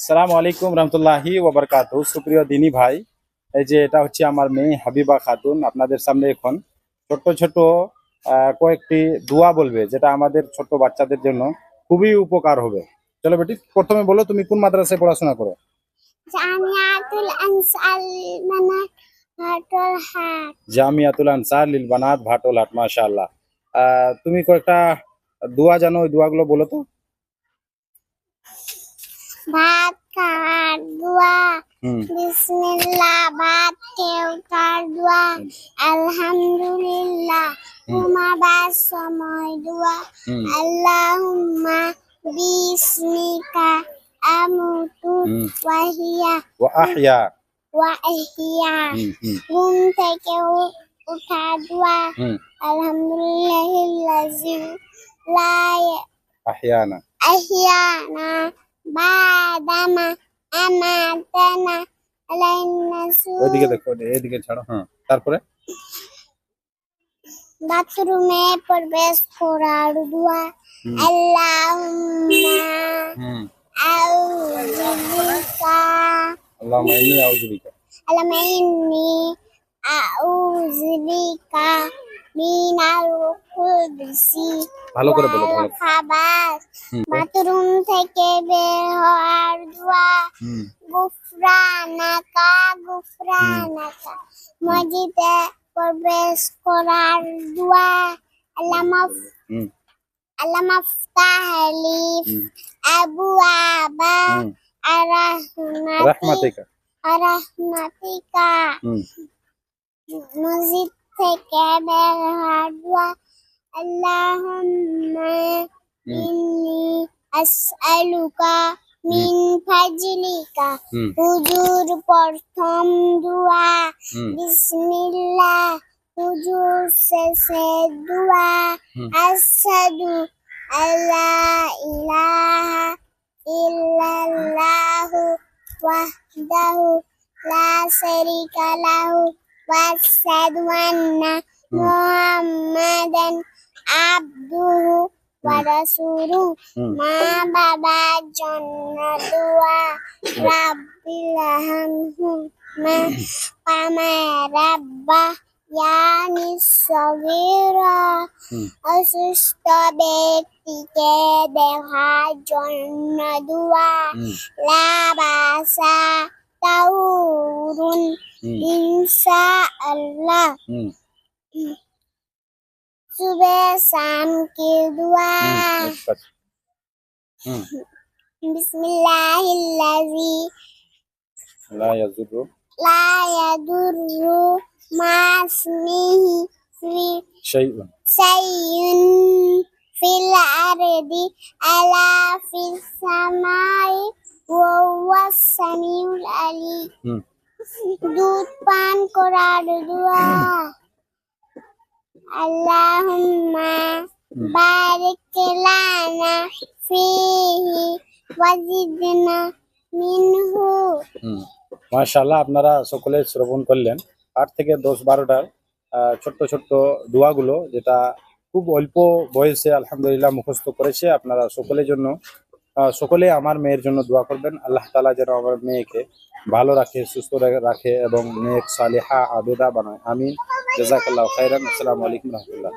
আসসালামু আলাইকুম রহমতুল্লাহি ওয়া বারাকাতুহু। সুপ্রিয় দিনী ভাই, এই যে এটা হচ্ছে আমার মেয়ে হাবিবা খাতুন। আপনাদের সামনে এখন ছোট্ট ছোট কয়েকটি দোয়া বলবে, যেটা আমাদের ছোট বাচ্চাদের জন্য খুবই উপকার হবে। চলো বেটি, প্রথমে বলো তুমি কোন মাদ্রাসায় পড়াশোনা করো? জামিয়াতুল আনসার মানাত ভাটল হাট। জামিয়াতুল আনসার লিল বানাত ভাটলহাট, মাশাআল্লাহ। তুমি কয়েকটা দোয়া জানো, ওই দোয়াগুলো বলো তো। ভাত খাওয়ার দোয়া, হুম বিসমিল্লাহ। ভাত খেওয়ার দোয়া, আলহামদুলিল্লাহ। ঘুমাবার সময় দোয়া, হুম আল্লাহুম্মা বিসমিকা আমুতু হুম ওয়াহিয়া ওয়া আহইয়া। ওয়াহিয়া। হুম হুম ঘুম থেকে উঠা দোয়া, হুম আলহামদুলিল্লাহিল্লাযী লা আহইয়ানা। أحيانا بعدما أماتنا علينا ওইদিকে দেখো, এইদিকে ছাড়ো। হ্যাঁ, তারপরে বাথরুমে প্রবেশ করার দোয়া, হুম আল্লাহুম্মা হুম আউযুবিকা আল্লাহুম্মা ইন্নী আউযুবিকা। আলামাইনি আউযুবিকা মিনাল খুবুসি ভালো করে বলো, ওয়াল ভালো। খাবাস। হুম বাথরুম থেকে বের হওয়ার দোয়া, হুম গুফরানাকা গুফরানাকা। মসজিদে প্রবেশ করার দোয়া, হুম আল্লাহ মাফতাহ লি হুম আবওয়াবা হুম রাহমাতিকা রাহমাতিকা। হুম মসজিদ থেকে বের হওয়ার দোয়া, আল্লাহুম্মা ইন্নী আসআলুকা মিন ফাজলিকা। হুম হুজুর প্রথম দোয়া, হুম বিসমিল্লাহ। হুজুর শেষে দোয়া, হুম আশহাদু আল্লা ইলাহা ইল্লাল্লাহু ওয়াহদাহু লা শারীকা লাহু ওয়া আশহাদু আন্না মুহাম্মাদান আবদুহু ওয়া রাসূলুহু। হুম মা বাবার জন্য দোয়া, রাব্বিল হামহুমা কামা রাব্বায়ানি সগীরা। হুম অসুস্থ ব্যক্তিকে দেখার জন্য দোয়া, হুম লা বাসা তাউরুন হুম ইনশাআল্লাহ। হুম सुबह शाम की दुआ, হুম बिस्मिल्लाहिल्लज़ी লা ইয়াযুরু ला यदुर्रु मा'a इस्मिही শাইউন। शै'उन फिल अर्दि अला फिस समाई ওয়া হুয়াস সামিউল আলিম। হুম দুধ পান করার দোয়া, আল্লাহুম্মা বারিক লানা ফিহি ওয়াজিদনা মিনহু। হুম মাশাআল্লাহ, আপনারা সকলে শ্রবণ করলেন 8 থেকে 10-12টার ছোট্ট ছোট্ট দোয়াগুলো, যেটা খুব অল্প বয়সে আলহামদুলিল্লাহ মুখস্থ করেছে। আপনারা সকলের জন্য সকলে আমার মেয়ের জন্য দোয়া করবেন। আল্লাহ তাআলা যেন আমার মেয়েকে ভালো রাখে, সুস্থ রাখে এবং নেক সালিহা আবেদা বানায়। আমিন। জাযাকাল্লাহু খাইরান। আসসালামু আলাইকুম রহমতুল্লাহ।